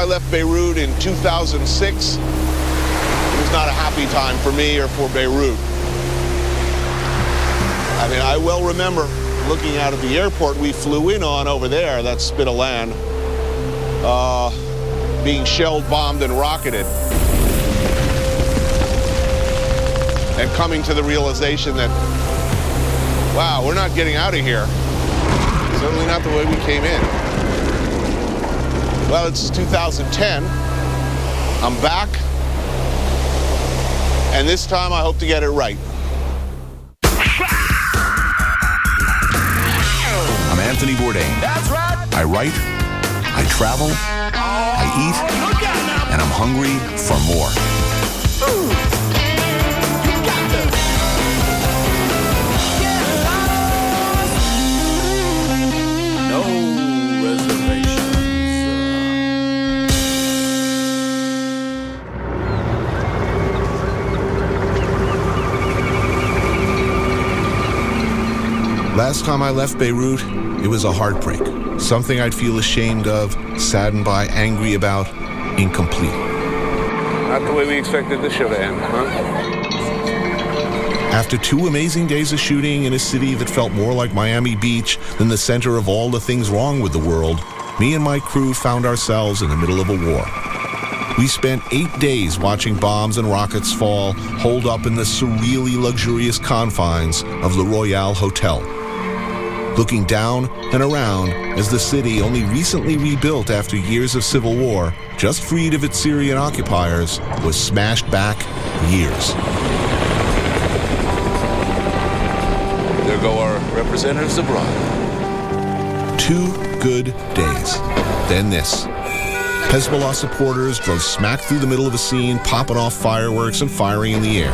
I left Beirut in 2006, it was not a happy time for me or for Beirut. I mean, I well remember looking out at the airport we flew in on over there, that spit of land, being shelled, bombed, and rocketed. And coming to the realization that, wow, we're not getting out of here. Certainly not the way we came in. Well, it's 2010. I'm back. And this time I hope to get it right. I'm Anthony Bourdain. That's right. I write, I travel, I eat, and I'm hungry for more. No reservations. Last time I left Beirut, it was a heartbreak. Something I'd feel ashamed of, saddened by, angry about, incomplete. Not the way we expected the show to end, huh? After 2 amazing days of shooting in a city that felt more like Miami Beach than the center of all the things wrong with the world, me and my crew found ourselves in the middle of a war. We spent 8 days watching bombs and rockets fall, holed up in the surreally luxurious confines of Le Royale Hotel. Looking down and around as the city, only recently rebuilt after years of civil war, just freed of its Syrian occupiers, was smashed back years. There go our representatives abroad. 2 good days. Then this. Hezbollah supporters drove smack through the middle of a scene, popping off fireworks and firing in the air.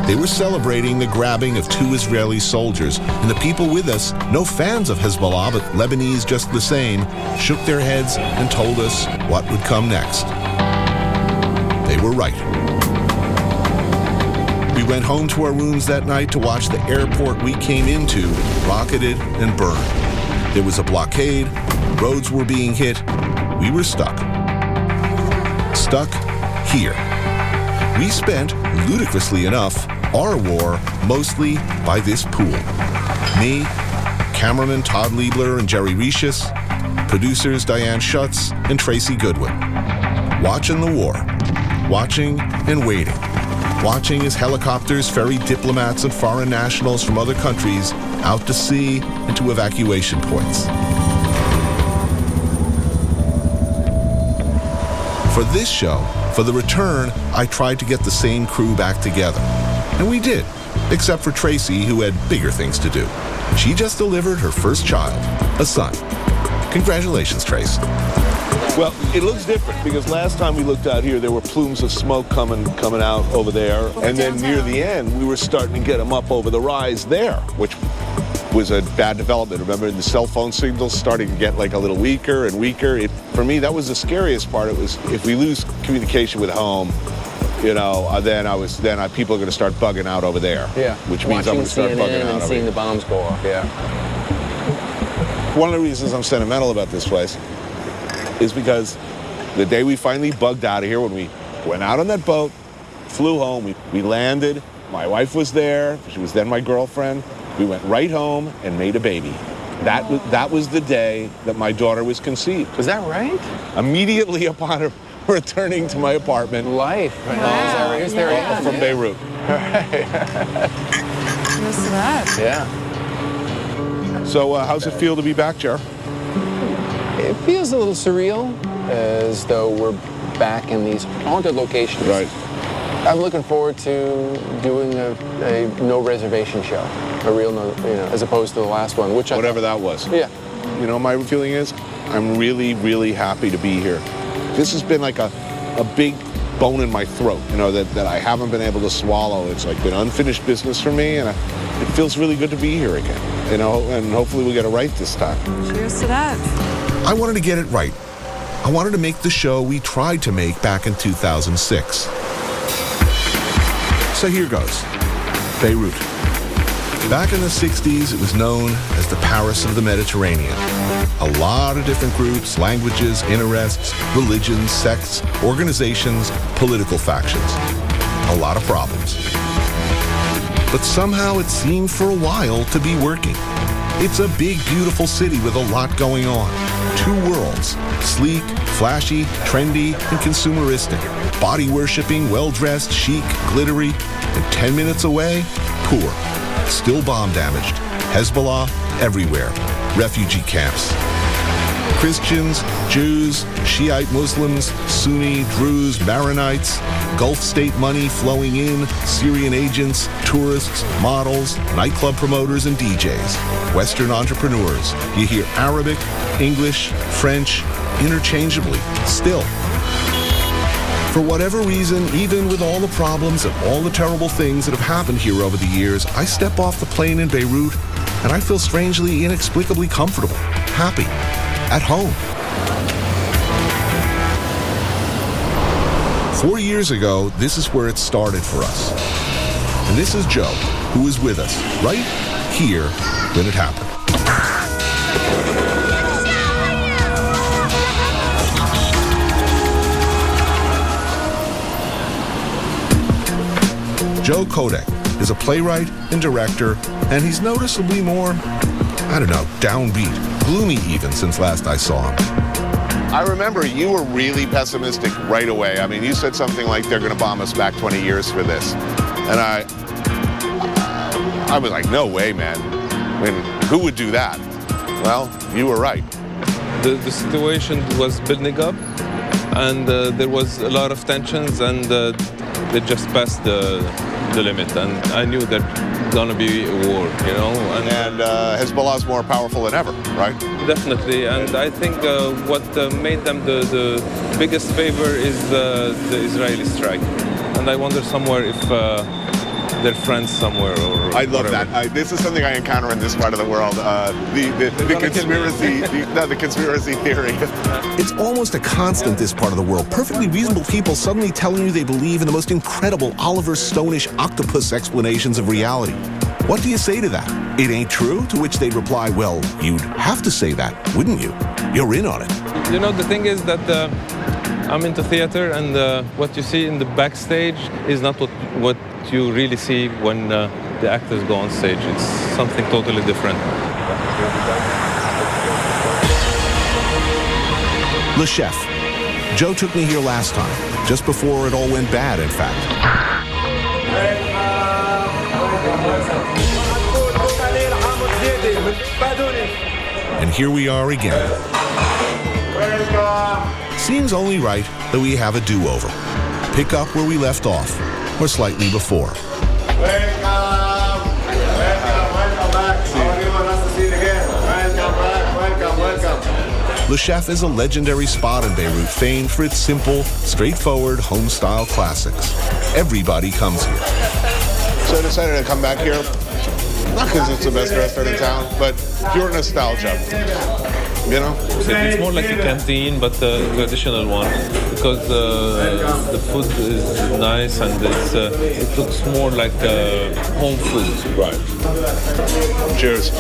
They were celebrating the grabbing of 2 Israeli soldiers, and the people with us, no fans of Hezbollah, but Lebanese just the same, shook their heads and told us what would come next. They were right. We went home to our rooms that night to watch the airport we came into rocketed and burned. There was a blockade, roads were being hit, we were stuck. Stuck here. We spent, ludicrously enough, our war mostly by this pool. Me, cameraman Todd Liebler and Jerry Rishis, producers Diane Schutz and Tracy Goodwin. Watching the war. Watching and waiting. Watching as helicopters ferried diplomats and foreign nationals from other countries out to sea and to evacuation points. For this show, for The Return, I tried to get the same crew back together. And we did, except for Tracy, who had bigger things to do. She just delivered her first child, a son. Congratulations, Trace. Well, it looks different because last time we looked out here, there were plumes of smoke coming out over there. And then near the end, we were starting to get them up over the rise there, which was a bad development. Remember, the cell phone signals starting to get like a little weaker and weaker. For me, that was the scariest part. It was if we lose communication with home, you know, then people are going to start bugging out over there. Yeah. Which means I'm going to start bugging out and seeing the bombs go off. Yeah. One of the reasons I'm sentimental about this place is because the day we finally bugged out of here, when we went out on that boat, flew home, we landed, my wife was there, she was then my girlfriend, we went right home and made a baby. That was the day that my daughter was conceived. Was that right? Immediately upon her returning to my apartment. Life. Wow. Is there from Beirut. Listen to that. Yeah. So how's it feel to be back, Jer? It feels a little surreal, as though we're back in these haunted locations. Right. I'm looking forward to doing a no reservation show, a real no, as opposed to the last one, which whatever that was. Yeah. You know, my feeling is, I'm really, really happy to be here. This has been like a big bone in my throat, that I haven't been able to swallow. It's like been unfinished business for me, and it feels really good to be here again, and hopefully we'll get it right this time. Cheers to that. I wanted to get it right. I wanted to make the show we tried to make back in 2006. So here goes. Beirut. Back in the 60s, it was known as the Paris of the Mediterranean. A lot of different groups, languages, interests, religions, sects, organizations, political factions. A lot of problems. But somehow it seemed for a while to be working. It's a big, beautiful city with a lot going on. Two worlds, sleek, flashy, trendy, and consumeristic. Body-worshipping, well-dressed, chic, glittery, and 10 minutes away, poor. Still bomb-damaged. Hezbollah everywhere. Refugee camps. Christians, Jews, Shiite Muslims, Sunni, Druze, Maronites, Gulf state money flowing in, Syrian agents, tourists, models, nightclub promoters, and DJs. Western entrepreneurs. You hear Arabic, English, French, interchangeably, still. For whatever reason, even with all the problems and all the terrible things that have happened here over the years, I step off the plane in Beirut and I feel strangely, inexplicably comfortable, happy, at home. 4 years ago, this is where it started for us. And this is Joe, who was with us right here when it happened. Joe Kodak is a playwright and director, and he's noticeably more, downbeat, gloomy even since last I saw him. I remember you were really pessimistic right away. I mean, you said something like they're going to bomb us back 20 years for this. And I was like, no way, man. I mean, who would do that? Well, you were right. The situation was building up, and there was a lot of tensions, and they just passed the limit. And I knew there's going to be a war, you know. And Hezbollah's more powerful than ever, right? Definitely, and I think what made them the biggest favor is the Israeli strike. And I wonder somewhere if they're friends somewhere or I love whatever. that. This is something I encounter in this part of the world. The conspiracy theory. It's almost a constant, this part of the world. Perfectly reasonable people suddenly telling you they believe in the most incredible Oliver Stone-ish octopus explanations of reality. What do you say to that? It ain't true? To which they'd reply, well, you'd have to say that, wouldn't you? You're in on it. You know, the thing is that I'm into theater, and what you see in the backstage is not what you really see when the actors go on stage. It's something totally different. Le Chef. Joe took me here last time, just before it all went bad, in fact. And here we are again. Seems only right that we have a do-over. Pick up where we left off, or slightly before. Welcome back. How are you? Nice to see you again. Welcome. Le Chef is a legendary spot in Beirut, famed for its simple, straightforward, home-style classics. Everybody comes here. So I decided to come back here, not because it's the best restaurant in town, but pure nostalgia. You know? It's more like a canteen, but a traditional one, because the food is nice and it looks more like home food. Right. Cheers.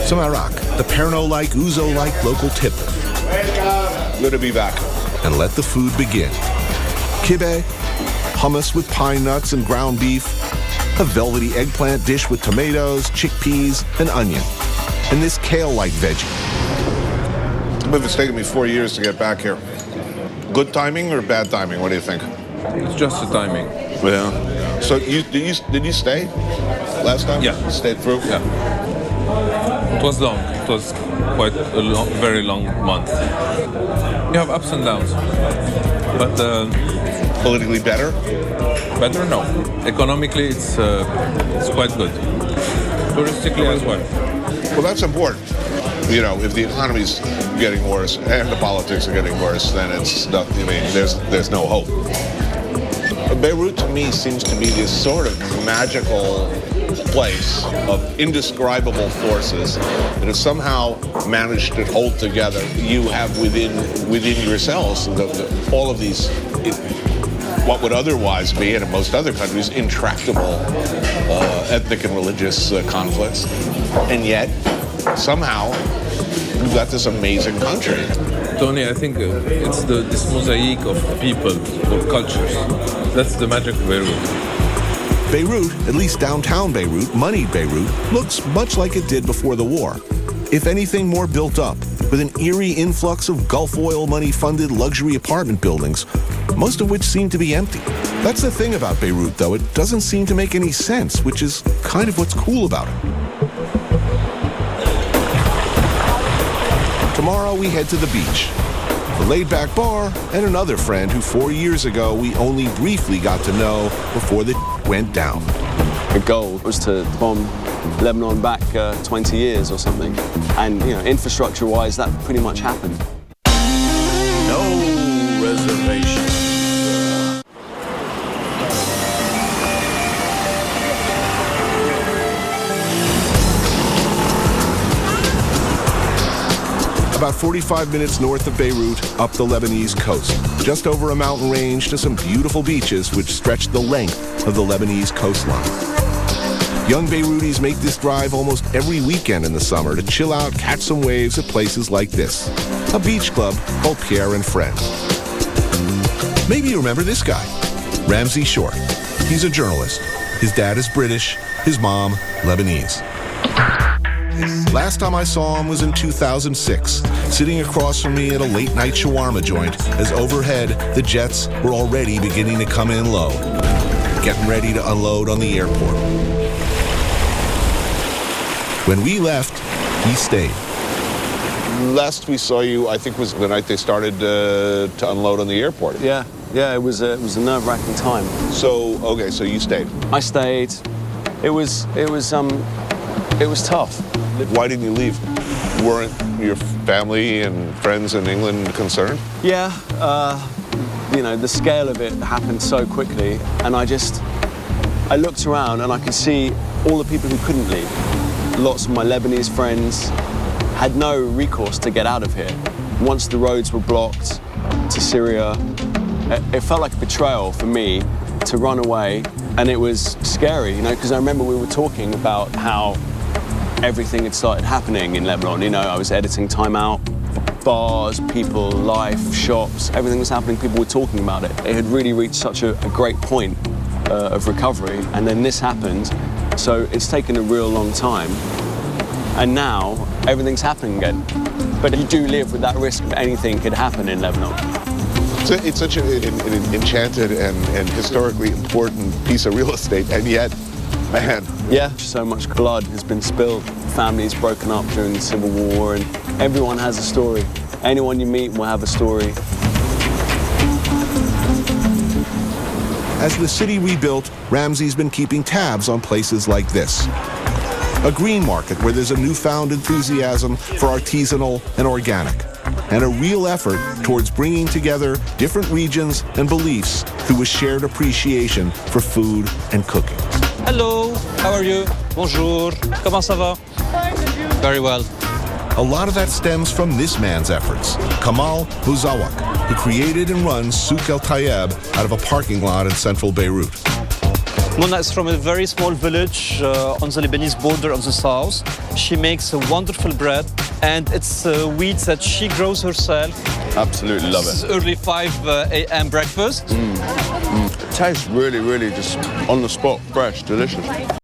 Some Iraq, the Pernod-like, Ouzo-like local tip. Good to be back. And let the food begin. Kibbeh, hummus with pine nuts and ground beef, a velvety eggplant dish with tomatoes, chickpeas, and onion, and this kale-like veggie. But it's taken me 4 years to get back here. Good timing or bad timing? What do you think? It's just the timing. Yeah. So did you stay last time? Yeah. You stayed through? Yeah. It was long. It was quite a very long month. You have ups and downs. But Politically better? better? No. Economically, it's quite good. Touristically as well. Well, that's important. You know, if the economy's getting worse and the politics are getting worse, then it's not, I mean, there's no hope. Beirut to me seems to be this sort of magical place of indescribable forces that have somehow managed to hold together. You have within yourselves all of these what would otherwise be, and in most other countries, intractable ethnic and religious conflicts. And yet, somehow, we've got this amazing country. Tony, I think it's this mosaic of people, of cultures. That's the magic of Beirut. Beirut, at least downtown Beirut, moneyed Beirut, looks much like it did before the war. If anything, more built up, with an eerie influx of Gulf oil money-funded luxury apartment buildings, most of which seem to be empty. That's the thing about Beirut, though. It doesn't seem to make any sense, which is kind of what's cool about it. Tomorrow we head to the beach, the laid-back bar, and another friend who 4 years ago we only briefly got to know before the went down. The goal was to bomb Lebanon back 20 years or something. And, you know, infrastructure-wise, that pretty much happened. No reservations. About 45 minutes north of Beirut, up the Lebanese coast, just over a mountain range to some beautiful beaches which stretch the length of the Lebanese coastline. Young Beirutis make this drive almost every weekend in the summer to chill out, catch some waves at places like this, a beach club called Pierre and Friends. Maybe you remember this guy, Ramsey Short. He's a journalist. His dad is British, his mom Lebanese. Last time I saw him was in 2006, sitting across from me at a late-night shawarma joint as overhead the jets were already beginning to come in low, getting ready to unload on the airport. When we left, he stayed. Last we saw you, I think, was the night they started to unload on the airport. Yeah, it was a nerve-wracking time. So, okay, so you stayed. I stayed. It was tough. Why didn't you leave? Weren't your family and friends in England concerned? Yeah, you know, the scale of it happened so quickly, and I looked around and I could see all the people who couldn't leave. Lots of my Lebanese friends had no recourse to get out of here. Once the roads were blocked to Syria, it felt like a betrayal for me to run away, and it was scary, you know, because I remember we were talking about how everything had started happening in Lebanon. You know, I was editing Time Out, bars, people, life, shops, everything was happening. People were talking about it. It had really reached such a great point of recovery, and then this happened. So it's taken a real long time, and now everything's happening again. But you do live with that risk of anything could happen in Lebanon. It's such an enchanted and historically important piece of real estate, and yet, man. Yeah, so much blood has been spilled. Families broken up during the Civil War, and everyone has a story. Anyone you meet will have a story. As the city rebuilt, Ramsey's been keeping tabs on places like this. A green market where there's a newfound enthusiasm for artisanal and organic, and a real effort towards bringing together different regions and beliefs through a shared appreciation for food and cooking. Hello, how are you? Bonjour, comment ça va? Very well. A lot of that stems from this man's efforts, Kamal Bouzawak, who created and runs Souk El Tayeb out of a parking lot in central Beirut. Mona is from a very small village on the Lebanese border on the south. She makes a wonderful bread, and it's wheat that she grows herself. Absolutely love This is it. early 5 a.m. breakfast. It tastes really, really just on the spot, fresh, delicious.